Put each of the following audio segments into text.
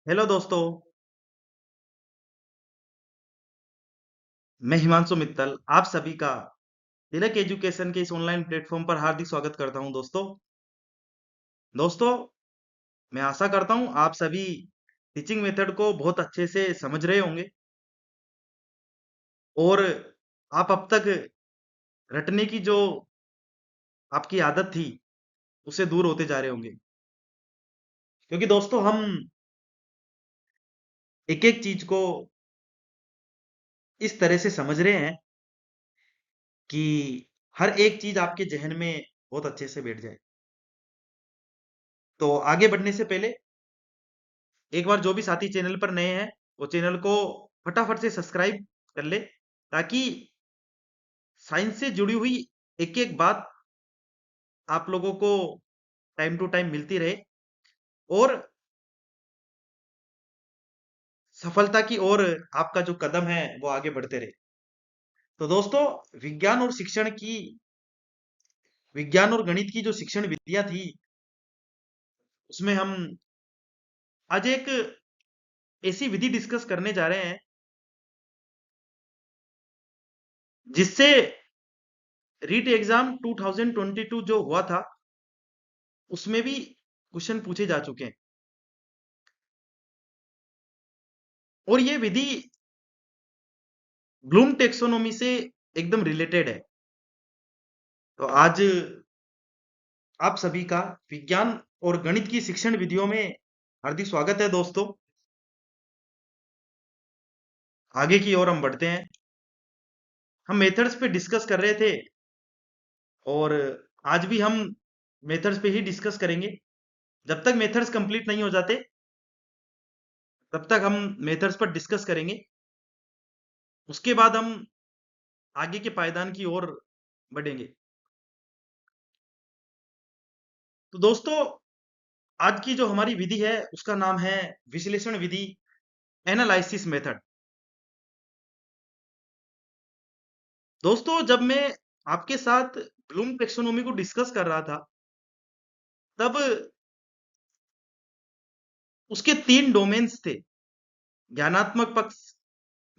Hello दोस्तों। मैं हिमांशु मित्तल आप सभी का तिलक एजुकेशन के इस ऑनलाइन प्लेटफॉर्म पर हार्दिक स्वागत करता हूं। दोस्तों, मैं आशा करता हूं आप सभी टीचिंग मेथड को बहुत अच्छे से समझ रहे होंगे और आप अब तक रटने की जो आपकी आदत थी उससे दूर होते जा रहे होंगे, क्योंकि दोस्तों हम एक एक चीज को इस तरह से समझ रहे हैं कि हर एक चीज आपके जहन में बहुत अच्छे से बैठ जाए। तो आगे बढ़ने से पहले एक बार जो भी साथी चैनल पर नए हैं वो चैनल को फटाफट से सब्सक्राइब कर ले, ताकि साइंस से जुड़ी हुई एक एक बात आप लोगों को टाइम टू टाइम मिलती रहे और सफलता की ओर आपका जो कदम है वो आगे बढ़ते रहे। तो दोस्तों, विज्ञान और शिक्षण की विज्ञान और गणित की जो शिक्षण विधियां थी उसमें हम आज एक ऐसी विधि डिस्कस करने जा रहे हैं जिससे रीट एग्जाम 2022 जो हुआ था उसमें भी क्वेश्चन पूछे जा चुके हैं और ये विधि ब्लूम टेक्सोनोमी से एकदम रिलेटेड है। तो आज आप सभी का विज्ञान और गणित की शिक्षण विधियों में हार्दिक स्वागत है दोस्तों। आगे की ओर हम बढ़ते हैं। हम मेथड्स पे डिस्कस कर रहे थे और आज भी हम मेथड्स पे ही डिस्कस करेंगे। जब तक मेथड्स कंप्लीट नहीं हो जाते तब तक हम मेथड्स पर डिस्कस करेंगे। उसके बाद हम आगे के पायदान की ओर बढ़ेंगे। तो दोस्तों, आज की जो हमारी विधि है उसका नाम है विश्लेषण विधि, एनालिसिस मेथड। दोस्तों, जब मैं आपके साथ ब्लूम टेक्सोनोमी को डिस्कस कर रहा था तब उसके 3 डोमेन्स थे: ज्ञानात्मक पक्ष,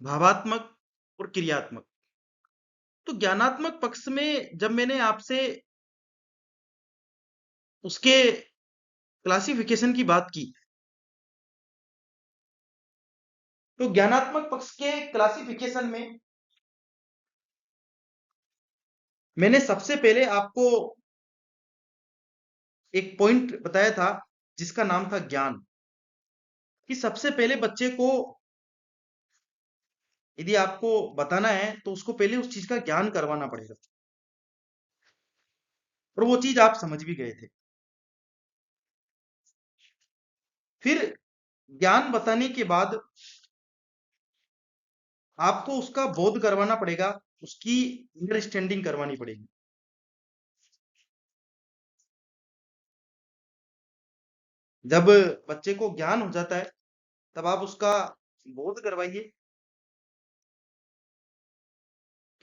भावात्मक और क्रियात्मक। तो ज्ञानात्मक पक्ष में जब मैंने आपसे उसके क्लासिफिकेशन की बात की, तो ज्ञानात्मक पक्ष के क्लासिफिकेशन में मैंने सबसे पहले आपको एक पॉइंट बताया था जिसका नाम था ज्ञान। कि सबसे पहले बच्चे को यदि आपको बताना है तो उसको पहले उस चीज का ज्ञान करवाना पड़ेगा, और वो चीज आप समझ भी गए थे। फिर ज्ञान बताने के बाद आपको उसका बोध करवाना पड़ेगा, उसकी अंडरस्टैंडिंग करवानी पड़ेगी। जब बच्चे को ज्ञान हो जाता है तब आप उसका बोध करवाइए,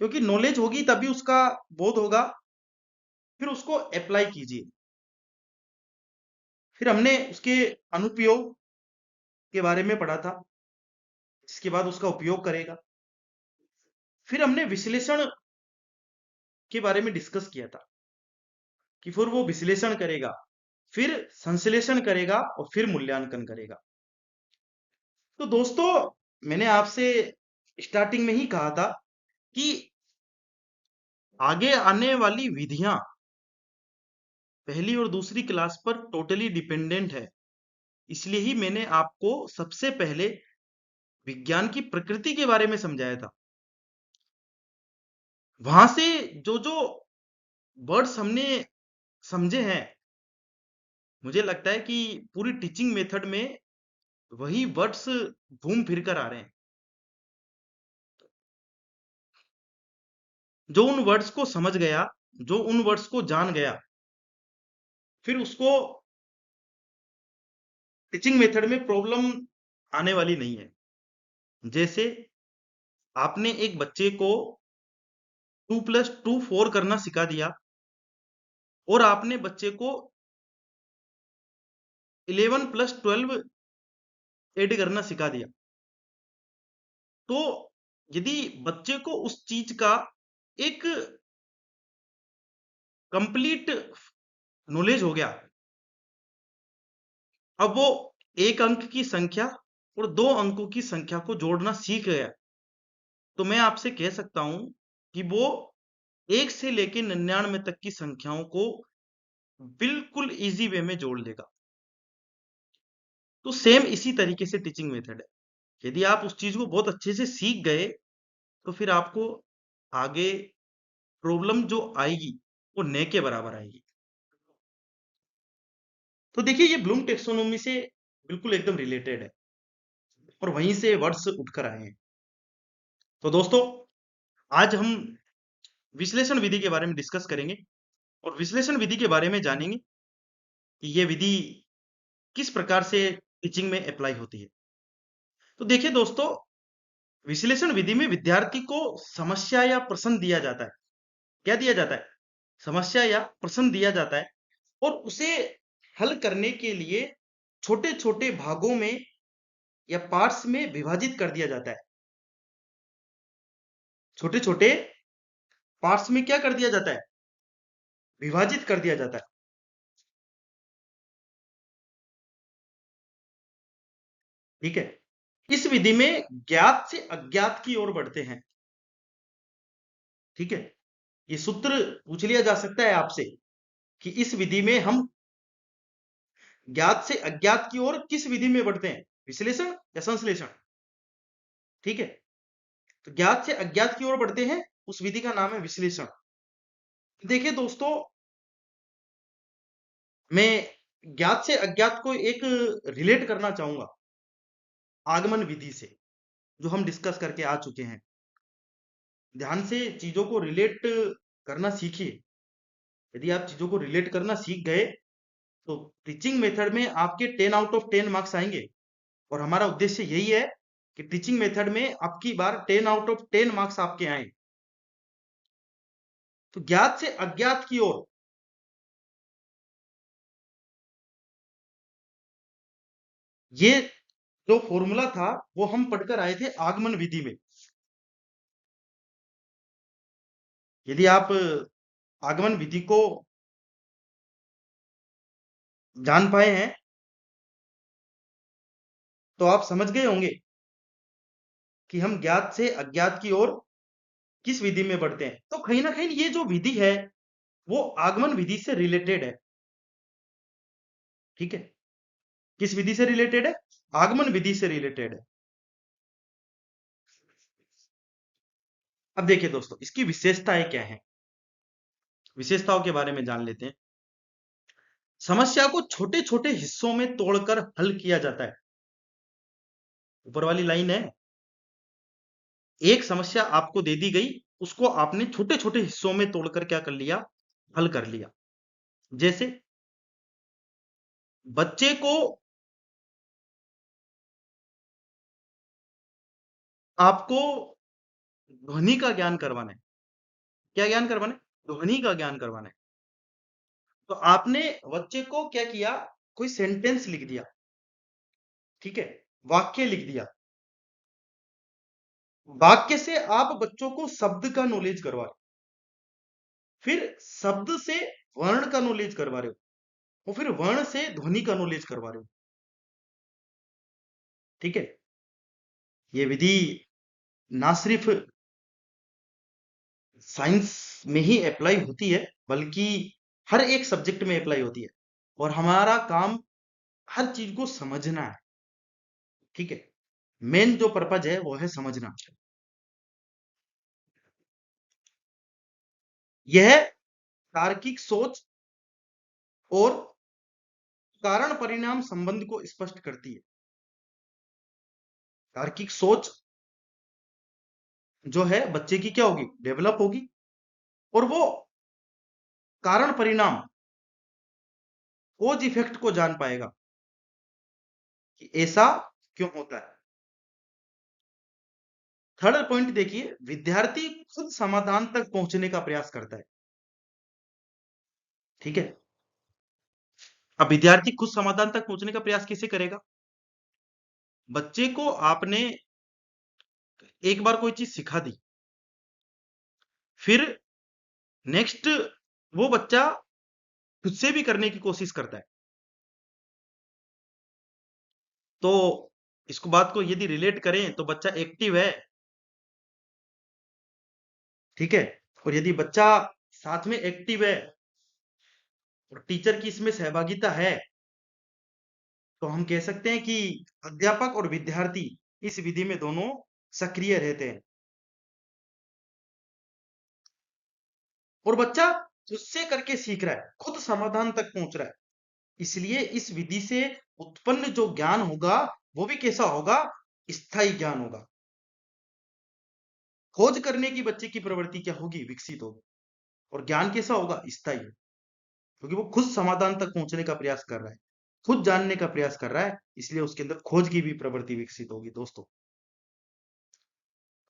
क्योंकि नॉलेज होगी तभी उसका बोध होगा। फिर उसको अप्लाई कीजिए। फिर हमने उसके अनुप्रयोग के बारे में पढ़ा था, इसके बाद उसका उपयोग करेगा। फिर हमने विश्लेषण के बारे में डिस्कस किया था कि फिर वो विश्लेषण करेगा, फिर संश्लेषण करेगा और फिर मूल्यांकन करेगा। तो दोस्तों, मैंने आपसे स्टार्टिंग में ही कहा था कि आगे आने वाली विधियां पहली और दूसरी क्लास पर टोटली डिपेंडेंट है। इसलिए ही मैंने आपको सबसे पहले विज्ञान की प्रकृति के बारे में समझाया था। वहां से जो जो वर्ड्स हमने समझे हैं, मुझे लगता है कि पूरी टीचिंग मेथड में वही वर्ड्स घूम फिर कर आ रहे हैं। जो उन वर्ड्स को समझ गया, जो उन वर्ड्स को जान गया, फिर उसको टीचिंग मेथड में प्रॉब्लम आने वाली नहीं है। जैसे आपने एक बच्चे को 2+2 4 करना सिखा दिया और आपने बच्चे को 11+12 ऐड करना सिखा दिया। तो यदि बच्चे को उस चीज का एक कंप्लीट नॉलेज हो गया, अब वो एक अंक की संख्या और दो अंकों की संख्या को जोड़ना सीख गया, तो मैं आपसे कह सकता हूं कि वो 1 से लेके 99 तक की संख्याओं को बिल्कुल इजी वे में जोड़ लेगा। तो सेम इसी तरीके से टीचिंग मेथड है। यदि आप उस चीज को बहुत अच्छे से सीख गए, तो फिर आपको आगे प्रॉब्लम जो आएगी वो न के बराबर आएगी। तो देखिए, ये ब्लूम टेक्सोनोमी से बिल्कुल एकदम रिलेटेड है और वहीं से वर्ड्स उठकर आए हैं। तो दोस्तों, आज हम विश्लेषण विधि के बारे में डिस्कस करेंगे और विश्लेषण विधि के बारे में जानेंगे कि ये विधि किस प्रकार से टीचिंग में अप्लाई होती है। तो देखिए दोस्तों, विश्लेषण विधि में विद्यार्थी को समस्या या प्रश्न दिया जाता है। क्या दिया जाता है? समस्या या प्रश्न दिया जाता है और उसे हल करने के लिए छोटे छोटे भागों में या पार्ट्स में विभाजित कर दिया जाता है। छोटे छोटे पार्ट्स में क्या कर दिया जाता है? विभाजित कर दिया जाता है। ठीक है। इस विधि में ज्ञात से अज्ञात की ओर बढ़ते हैं। ठीक है। ये सूत्र पूछ लिया जा सकता है आपसे कि इस विधि में हम ज्ञात से अज्ञात की ओर किस विधि में बढ़ते हैं, विश्लेषण या संश्लेषण। ठीक है। तो ज्ञात से अज्ञात की ओर बढ़ते हैं, उस विधि का नाम है विश्लेषण। देखिए दोस्तों, मैं ज्ञात से अज्ञात को एक रिलेट करना चाहूंगा आगमन विधि से, जो हम डिस्कस करके आ चुके हैं। ध्यान से चीजों को रिलेट करना सीखिए। यदि आप चीजों को रिलेट करना सीख गए, तो टीचिंग मेथड में आपके 10 आउट ऑफ 10 मार्क्स आएंगे। और हमारा उद्देश्य यही है कि टीचिंग मेथड में आपकी बार 10 आउट ऑफ 10 मार्क्स आपके आए। तो ज्ञात से अज्ञात की ओर, ये जो फॉर्मूला था वो हम पढ़कर आए थे आगमन विधि में। यदि आप आगमन विधि को जान पाए हैं, तो आप समझ गए होंगे कि हम ज्ञात से अज्ञात की ओर किस विधि में बढ़ते हैं। तो कहीं ना कहीं ये जो विधि है वो आगमन विधि से रिलेटेड है। ठीक है। किस विधि से रिलेटेड है? आगमन विधि से रिलेटेड है। अब देखिए दोस्तों, इसकी विशेषताएं क्या है, विशेषताओं के बारे में जान लेते हैं। समस्या को छोटे छोटे हिस्सों में तोड़कर हल किया जाता है। ऊपर वाली लाइन है, एक समस्या आपको दे दी गई, उसको आपने छोटे छोटे हिस्सों में तोड़कर क्या कर लिया? हल कर लिया। जैसे बच्चे को आपको ध्वनि का ज्ञान करवाना है। क्या ज्ञान करवाना है? ध्वनि का ज्ञान करवाना है। तो आपने बच्चे को क्या किया? कोई सेंटेंस लिख दिया। ठीक है। वाक्य लिख दिया। वाक्य से आप बच्चों को शब्द का नॉलेज करवा रहे हो, फिर शब्द से वर्ण का नॉलेज करवा रहे हो और फिर वर्ण से ध्वनि का नॉलेज करवा रहे हो। ठीक है। ये विधि ना सिर्फ साइंस में ही अप्लाई होती है, बल्कि हर एक सब्जेक्ट में अप्लाई होती है। और हमारा काम हर चीज को समझना है। ठीक है। मेन जो पर्पज है वो है समझना। यह तार्किक सोच और कारण परिणाम संबंध को स्पष्ट करती है। तार्किक सोच जो है बच्चे की क्या होगी? डेवलप होगी। और वो कारण परिणाम, कोज इफेक्ट को जान पाएगा कि ऐसा क्यों होता है। थर्ड पॉइंट देखिए, विद्यार्थी खुद समाधान तक पहुंचने का प्रयास करता है। ठीक है। अब विद्यार्थी खुद समाधान तक पहुंचने का प्रयास कैसे करेगा? बच्चे को आपने एक बार कोई चीज सिखा दी, फिर नेक्स्ट वो बच्चा खुद से भी करने की कोशिश करता है। तो इसको बात को यदि रिलेट करें तो बच्चा एक्टिव है, ठीक है। और यदि बच्चा साथ में एक्टिव है और टीचर की इसमें सहभागिता है, तो हम कह सकते हैं कि अध्यापक और विद्यार्थी इस विधि में दोनों सक्रिय रहते हैं और बच्चा उससे करके सीख रहा है, खुद समाधान तक पहुंच रहा है। इसलिए इस विधि से उत्पन्न जो ज्ञान होगा वो भी कैसा होगा? स्थायी ज्ञान होगा। खोज करने की बच्चे की प्रवृत्ति क्या होगी? विकसित होगी। और ज्ञान कैसा होगा? स्थायी, क्योंकि वो खुद समाधान तक पहुंचने का प्रयास कर रहा है, खुद जानने का प्रयास कर रहा है, इसलिए उसके अंदर खोज की भी प्रवृत्ति विकसित होगी। दोस्तों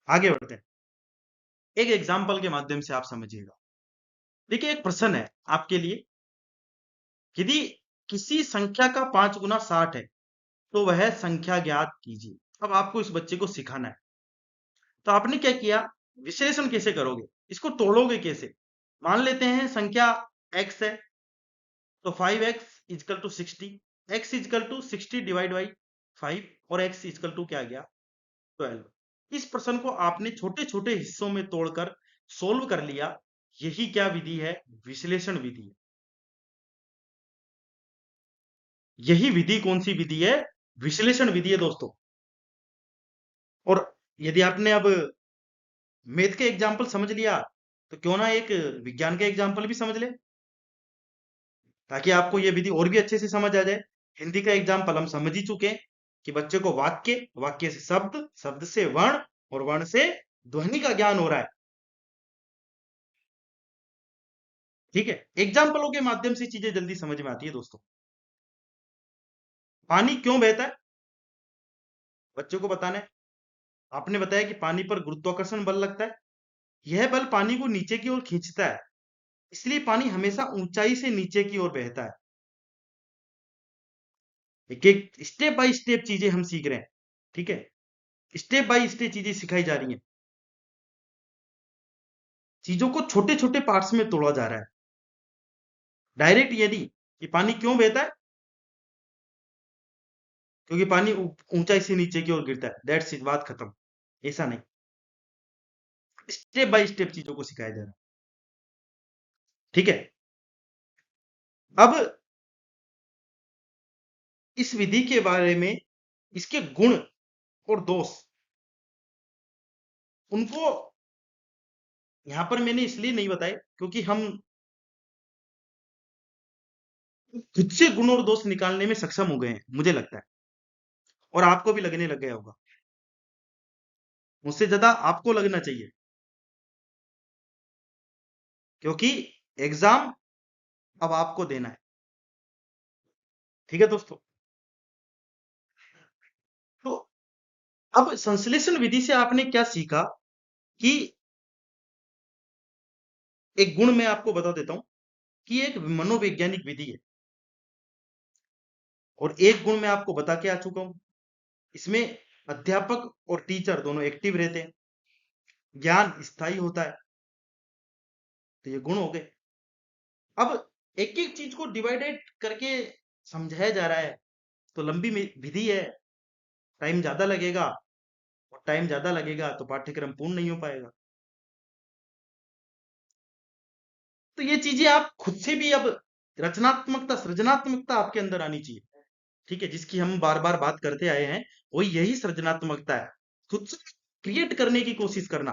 आगे बढ़ते हैं, एक एग्जाम्पल के माध्यम से आप समझिएगा। देखिए एक प्रश्न है आपके लिए, यदि किसी संख्या का 5 गुना 60 है तो वह संख्या ज्ञात कीजिए। अब आपको इस बच्चे को सिखाना है, तो आपने क्या किया? विश्लेषण कैसे करोगे, इसको तोड़ोगे कैसे? मान लेते हैं संख्या x है, तो 5x is equal to 60, x is equal to 60 divide by 5 और x इजकल टू क्या गया? 12। इस प्रश्न को आपने छोटे छोटे हिस्सों में तोड़कर सोल्व कर लिया। यही क्या विधि है? विश्लेषण विधि है। यही विधि कौन सी विधि है? विश्लेषण विधि है दोस्तों। और यदि आपने अब मैथ के एग्जाम्पल समझ लिया, तो क्यों ना एक विज्ञान के एग्जाम्पल भी समझ ले, ताकि आपको यह विधि और भी अच्छे से समझ आ जाए। हिंदी का एग्जाम्पल हम समझ ही चुके हैं कि बच्चे को वाक्य, वाक्य से शब्द, शब्द से वर्ण और वर्ण से ध्वनि का ज्ञान हो रहा है, ठीक है। एग्जाम्पलों के माध्यम से चीजें जल्दी समझ में आती है दोस्तों। पानी क्यों बहता है? बच्चों को बताना है। आपने बताया कि पानी पर गुरुत्वाकर्षण बल लगता है, यह बल पानी को नीचे की ओर खींचता है, इसलिए पानी हमेशा ऊंचाई से नीचे की ओर बहता है। एक एक स्टेप बाय स्टेप चीजें हम सीख रहे हैं, ठीक है। स्टेप बाय स्टेप चीजें सिखाई जा रही हैं, चीजों को छोटे छोटे पार्ट्स में तोड़ा जा रहा है। डायरेक्ट यदि कि पानी क्यों बहता है, क्योंकि पानी ऊंचाई से नीचे की ओर गिरता है, दैट्स इट, बात खत्म। ऐसा नहीं, स्टेप बाय स्टेप चीजों को सिखाया जा रहा है, ठीक है। अब इस विधि के बारे में, इसके गुण और दोष, उनको यहां पर मैंने इसलिए नहीं बताए क्योंकि हम खुद से गुण और दोष निकालने में सक्षम हो गए हैं, मुझे लगता है, और आपको भी लगने लग गया होगा। मुझसे ज्यादा आपको लगना चाहिए, क्योंकि एग्जाम अब आपको देना है, ठीक है दोस्तों। तो अब संश्लेषण विधि से आपने क्या सीखा कि एक गुण मैं आपको बता देता हूं कि एक मनोवैज्ञानिक विधि है, और एक गुण मैं आपको बता के आ चुका हूं, इसमें अध्यापक और टीचर दोनों एक्टिव रहते हैं, ज्ञान स्थायी होता है। तो ये गुण हो गए। अब एक एक चीज को डिवाइडेड करके समझाया जा रहा है, तो लंबी विधि है, टाइम ज्यादा लगेगा, और टाइम ज्यादा लगेगा तो पाठ्यक्रम पूर्ण नहीं हो पाएगा। तो ये चीजें आप खुद से भी अब रचनात्मकता, सृजनात्मकता आपके अंदर आनी चाहिए, ठीक है, जिसकी हम बार बार बात करते आए हैं। वही यही सृजनात्मकता है, खुद से क्रिएट करने की कोशिश करना,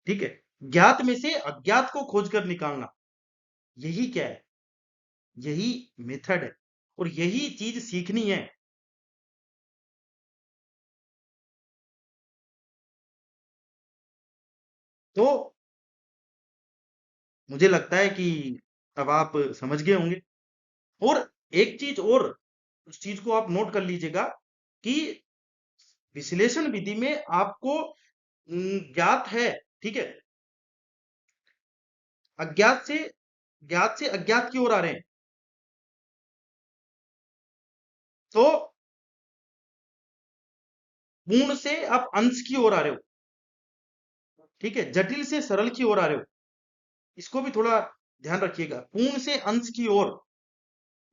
ठीक है। ज्ञात में से अज्ञात को खोजकर निकालना, यही क्या है? यही मेथड है, और यही चीज सीखनी है। तो मुझे लगता है कि अब आप समझ गए होंगे। और एक चीज और, उस चीज को आप नोट कर लीजिएगा कि विश्लेषण विधि में आपको ज्ञात है, ठीक है, अज्ञात से ज्ञात से अज्ञात की ओर आ रहे हैं, तो पूर्ण से आप अंश की ओर आ रहे हो, ठीक है, जटिल से सरल की ओर आ रहे हो। इसको भी थोड़ा ध्यान रखिएगा। पूर्ण से अंश की ओर,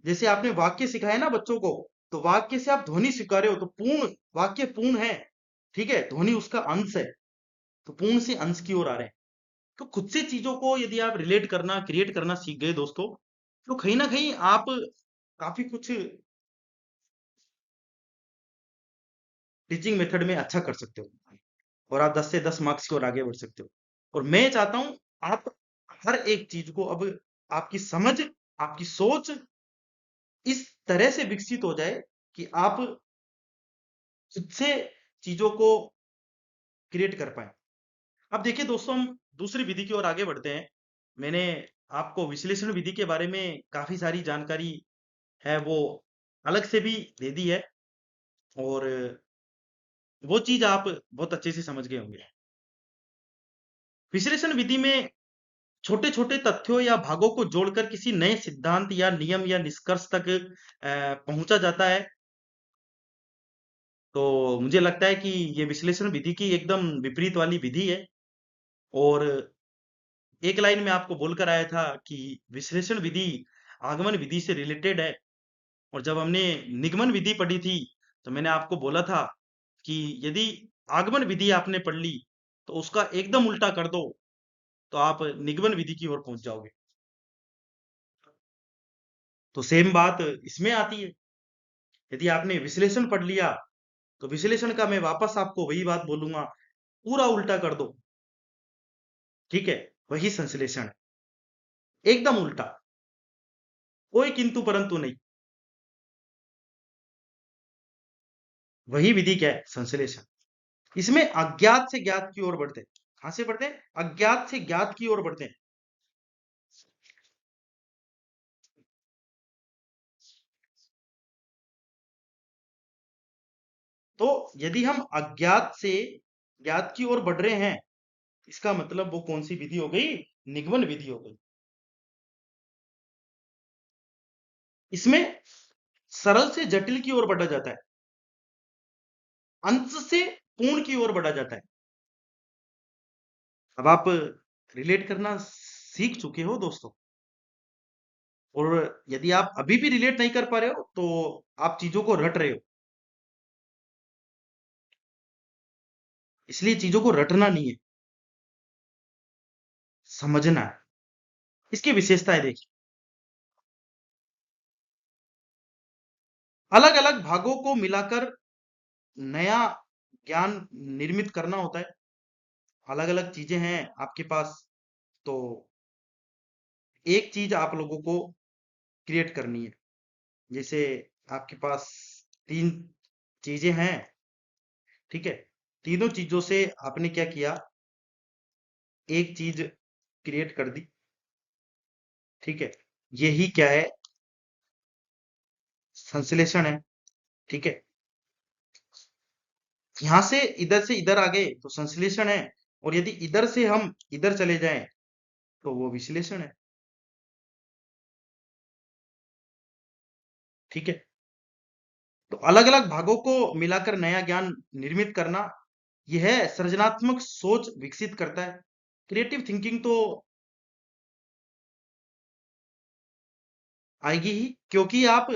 जैसे आपने वाक्य सिखाया ना बच्चों को, तो वाक्य से आप ध्वनि स्वीकार रहे हो, तो पूर्ण वाक्य पूर्ण है, ठीक है, ध्वनि उसका अंश है, तो पूर्ण से अंश की ओर आ रहे हैं। तो खुद से चीजों को यदि आप रिलेट करना, क्रिएट करना सीख गए दोस्तों, तो कहीं ना कहीं आप काफी कुछ टीचिंग मेथड में अच्छा कर सकते हो, और आप 10 से 10 मार्क्स की ओर आगे बढ़ सकते हो। और मैं चाहता हूं आप हर एक चीज को, अब आपकी समझ, आपकी सोच इस तरह से विकसित हो जाए कि आप खुद से चीजों को क्रिएट कर पाए। अब देखिए दोस्तों, हम दूसरी विधि की ओर आगे बढ़ते हैं। मैंने आपको विश्लेषण विधि के बारे में काफी सारी जानकारी है वो अलग से भी दे दी है, और वो चीज आप बहुत अच्छे से समझ गए होंगे। विश्लेषण विधि में छोटे छोटे तथ्यों या भागों को जोड़कर किसी नए सिद्धांत या नियम या निष्कर्ष तक पहुंचा जाता है। तो मुझे लगता है कि ये विश्लेषण विधि की एकदम विपरीत वाली विधि है। और एक लाइन में आपको बोलकर आया था कि विश्लेषण विधि आगमन विधि से रिलेटेड है, और जब हमने निगमन विधि पढ़ी थी, तो मैंने आपको बोला था कि यदि आगमन विधि आपने पढ़ ली तो उसका एकदम उल्टा कर दो, तो आप निगमन विधि की ओर पहुंच जाओगे। तो सेम बात इसमें आती है। यदि आपने विश्लेषण पढ़ लिया, तो विश्लेषण का मैं वापस आपको वही बात बोलूंगा, पूरा उल्टा कर दो, ठीक है, वही संश्लेषण है, एकदम उल्टा, कोई किंतु परंतु नहीं। वही विधि क्या है? संश्लेषण। इसमें अज्ञात से ज्ञात की ओर बढ़ते हैं। कहां से बढ़ते हैं? अज्ञात से ज्ञात की ओर बढ़ते हैं। तो यदि हम अज्ञात से ज्ञात की ओर बढ़ रहे हैं, इसका मतलब वो कौन सी विधि हो गई? निगमन विधि हो गई। इसमें सरल से जटिल की ओर बढ़ा जाता है, अंश से पूर्ण की ओर बढ़ा जाता है। अब आप रिलेट करना सीख चुके हो दोस्तों, और यदि आप अभी भी रिलेट नहीं कर पा रहे हो, तो आप चीजों को रट रहे हो। इसलिए चीजों को रटना नहीं है, समझना है। इसकी विशेषताएं देखिए। अलग अलग भागों को मिलाकर नया ज्ञान निर्मित करना होता है। अलग अलग चीजें हैं आपके पास, तो एक चीज आप लोगों को क्रिएट करनी है। जैसे आपके पास तीन चीजें हैं, ठीक है, तीनों चीजों से आपने क्या किया? एक चीज क्रिएट कर दी, ठीक है, यही क्या है? संश्लेषण है, ठीक है। यहां से इधर आ गए तो संश्लेषण है, और यदि इधर से हम इधर चले जाएं तो वो विश्लेषण है, ठीक है। तो अलग अलग भागों को मिलाकर नया ज्ञान निर्मित करना, यह सृजनात्मक सोच विकसित करता है। क्रिएटिव थिंकिंग तो आएगी ही, क्योंकि आप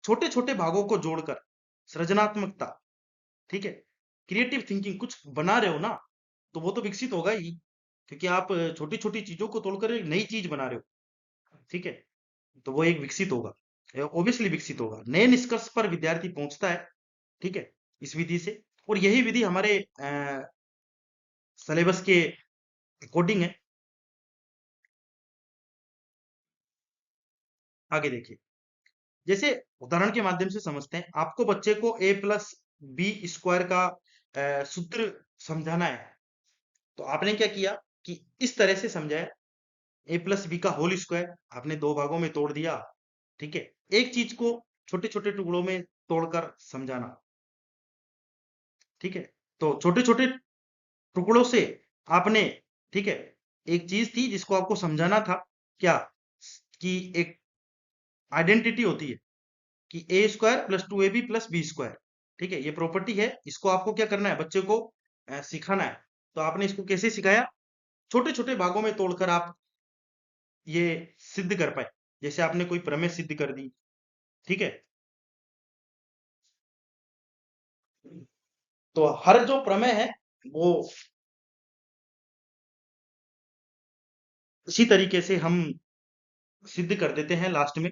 छोटे छोटे भागों को जोड़कर सृजनात्मकता, ठीक है, क्रिएटिव थिंकिंग, कुछ बना रहे हो ना, तो वो तो विकसित होगा ही, क्योंकि आप छोटी छोटी चीजों को तोड़कर एक नई चीज बना रहे हो, ठीक है, तो वो एक विकसित होगा, ऑब्वियसली विकसित होगा, नए निष्कर्ष पर विद्यार्थी पहुंचता है, ठीक है, इस विधि से। और यही विधि हमारे सिलेबस के अकॉर्डिंग है। आगे देखिए, जैसे उदाहरण के माध्यम से समझते हैं। आपको बच्चे को a प्लस बी स्क्वायर का सूत्र समझाना है, तो आपने क्या किया कि इस तरह से समझाया। ए प्लस बी का होल स्क्वायर आपने दो भागों में तोड़ दिया, ठीक है, एक चीज को छोटे छोटे टुकड़ों में तोड़कर समझाना, ठीक है। तो छोटे छोटे टुकड़ों से आपने, ठीक है, एक चीज थी जिसको आपको समझाना था। क्या? कि एक आइडेंटिटी होती है कि a square plus 2ab plus b square. ठीक है, ये प्रॉपर्टी है, इसको आपको क्या करना है, बच्चे को सिखाना है। तो आपने इसको कैसे सिखाया? छोटे छोटे भागों में तोड़कर आप ये सिद्ध कर पाए। जैसे आपने कोई प्रमेय सिद्ध कर दी। ठीक है, तो हर जो प्रमेय है वो इसी तरीके से हम सिद्ध कर देते हैं लास्ट में।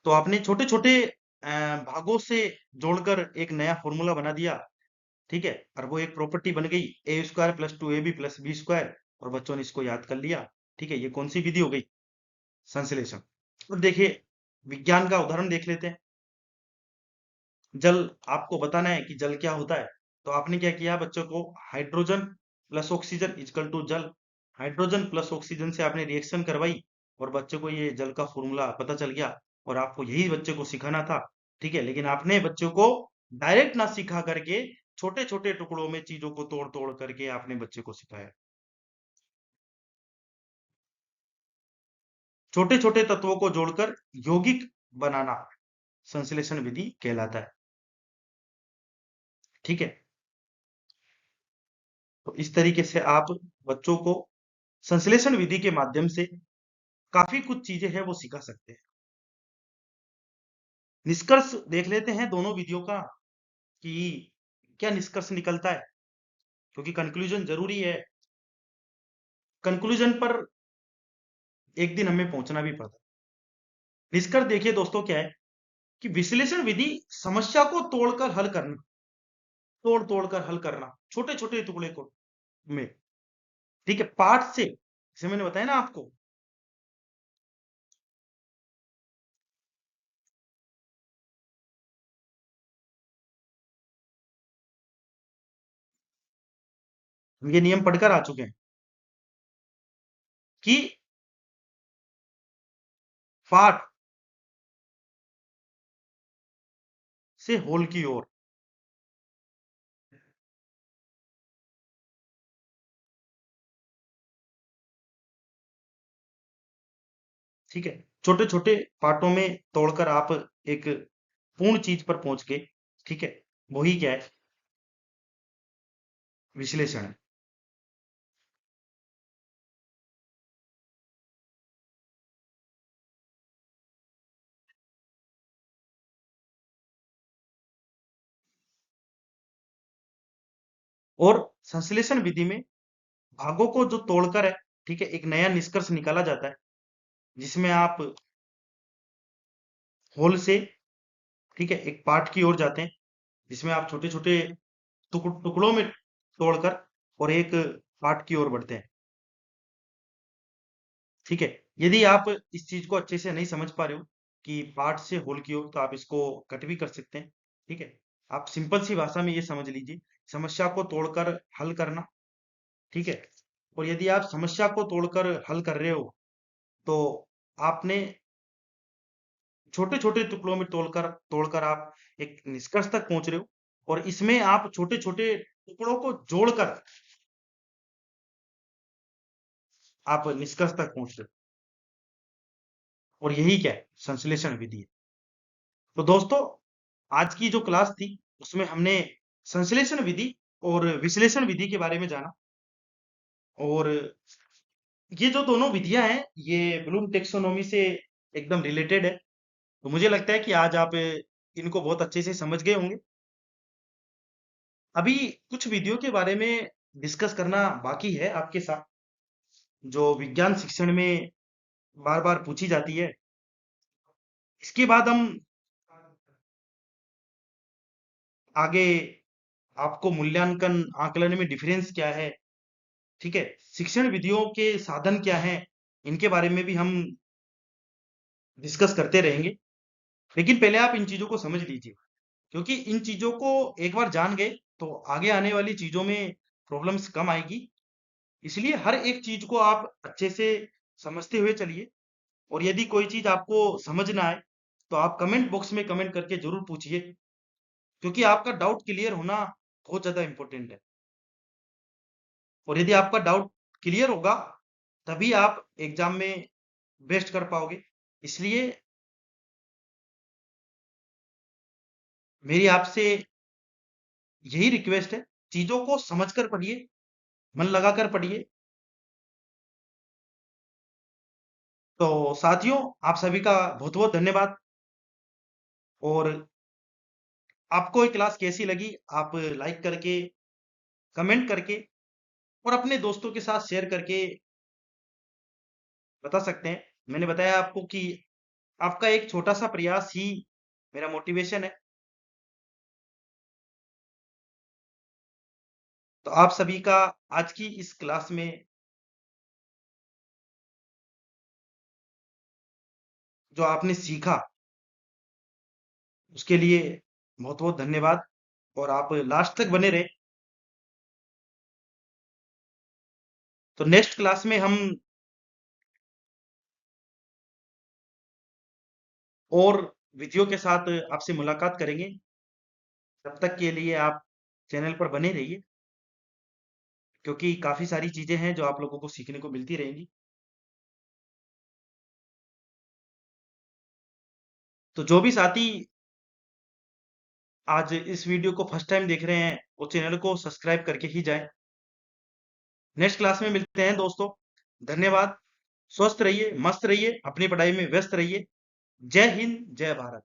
तो आपने छोटे छोटे भागों से जोड़कर एक नया फॉर्मूला बना दिया। ठीक है, और वो एक प्रॉपर्टी बन गई, a square plus 2ab plus b square. और बच्चों ने इसको याद कर लिया। ठीक है, ये कौन सी विधि हो गई? संश्लेषण। अब देखिए, विज्ञान का उदाहरण देख लेते हैं। जल, आपको बताना है कि जल क्या होता है। तो आपने क्या किया, बच्चों को hydrogen plus oxygen is equal to जल। हाइड्रोजन प्लस ऑक्सीजन से आपने रिएक्शन करवाई और बच्चे को ये जल का फॉर्मूला पता चल गया। और आपको यही बच्चे को सिखाना था। ठीक है, लेकिन आपने बच्चों को डायरेक्ट ना सिखा करके छोटे छोटे टुकड़ों में चीजों को तोड़ तोड़ करके आपने बच्चे को सिखाया। छोटे छोटे तत्वों को जोड़कर यौगिक बनाना संश्लेषण विधि कहलाता है। ठीक है, तो इस तरीके से आप बच्चों को संश्लेषण विधि के माध्यम से काफी कुछ चीजें हैं वो सिखा सकते हैं। निष्कर्ष देख लेते हैं दोनों विधियों का कि क्या निष्कर्ष निकलता है, क्योंकि कंक्लूजन जरूरी है। कंक्लूजन पर एक दिन हमें पहुंचना भी पड़ता है। निष्कर्ष देखिए दोस्तों, क्या है कि विश्लेषण विधि समस्या को तोड़कर हल करना, तोड़ तोड़कर हल करना छोटे छोटे टुकड़े को में। ठीक है, पार्ट से, जैसे मैंने बताया ना आपको, हम ये नियम पढ़कर आ चुके हैं कि पार्ट से होल की ओर। ठीक है, छोटे छोटे पार्टों में तोड़कर आप एक पूर्ण चीज पर पहुंच गए। ठीक है, वही क्या है, विश्लेषण है। और संश्लेषण विधि में भागों को जो तोड़कर है, ठीक है, एक नया निष्कर्ष निकाला जाता है, जिसमें आप होल से, ठीक है, एक पार्ट की ओर जाते हैं, जिसमें आप छोटे छोटे टुकड़ों में तोड़कर और एक पार्ट की ओर बढ़ते हैं। ठीक है, यदि आप इस चीज को अच्छे से नहीं समझ पा रहे हो कि पार्ट से होल की ओर, तो आप इसको कट भी कर सकते हैं। ठीक है, आप सिंपल सी भाषा में ये समझ लीजिए, समस्या को तोड़कर हल करना। ठीक है, और यदि आप समस्या को तोड़कर हल कर रहे हो, तो आपने छोटे छोटे टुकड़ों में तोड़कर तोड़कर आप एक निष्कर्ष तक पहुंच रहे हो, और इसमें आप छोटे छोटे टुकड़ों को जोड़कर आप निष्कर्ष तक पहुंच रहे हो। और यही क्या है, संश्लेषण विधि है। तो दोस्तों, आज की जो क्लास थी उसमें हमने संश्लेषण विधि और विश्लेषण विधि के बारे में जाना। और ये जो दोनों विधियां हैं, ये ब्लूम टेक्सोनोमी से एकदम रिलेटेड है। तो मुझे लगता है कि आज आप इनको बहुत अच्छे से समझ गए होंगे। अभी कुछ विधियों के बारे में डिस्कस करना बाकी है आपके साथ, जो विज्ञान शिक्षण में बार बार पूछी जाती है। इसके बाद हम आगे आपको मूल्यांकन आकलन में डिफरेंस क्या है, ठीक है, शिक्षण विधियों के साधन क्या हैं, इनके बारे में भी हम डिस्कस करते रहेंगे। लेकिन पहले आप इन चीजों को समझ लीजिए, क्योंकि इन चीजों को एक बार जान गए तो आगे आने वाली चीजों में प्रॉब्लम्स कम आएगी। इसलिए हर एक चीज को आप अच्छे से समझते हुए चलिए। और यदि कोई चीज आपको समझ ना आए, तो आप कमेंट बॉक्स में कमेंट करके जरूर पूछिए, क्योंकि आपका डाउट क्लियर होना बहुत ज्यादा इंपॉर्टेंट है। और यदि आपका डाउट क्लियर होगा, तभी आप एग्जाम में बेस्ट कर पाओगे। इसलिए मेरी आपसे यही रिक्वेस्ट है, चीज़ों को समझकर पढ़िए, मन लगाकर पढ़िए। तो साथियों, आप सभी का बहुत-बहुत धन्यवाद। और आपको ये क्लास कैसी लगी, आप लाइक करके, कमेंट करके और अपने दोस्तों के साथ शेयर करके बता सकते हैं। मैंने बताया आपको कि आपका एक छोटा-सा प्रयास ही मेरा मोटिवेशन है। तो आप सभी का आज की इस क्लास में जो आपने सीखा, उसके लिए बहुत-बहुत धन्यवाद और आप लास्ट तक बने रहे। तो नेक्स्ट क्लास में हम और वीडियो के साथ आपसे मुलाकात करेंगे। तब तक के लिए आप चैनल पर बने रहिए, क्योंकि काफ़ी सारी चीज़ें हैं जो आप लोगों को सीखने को मिलती रहेंगी। तो जो भी साथी आज इस वीडियो को फर्स्ट टाइम देख रहे हैं, वो चैनल को सब्सक्राइब करके ही जाएँ। नेक्स्ट क्लास में मिलते हैं दोस्तों। धन्यवाद। स्वस्थ रहिए, मस्त रहिए, अपनी पढ़ाई में व्यस्त रहिए। जय हिंद, जय भारत।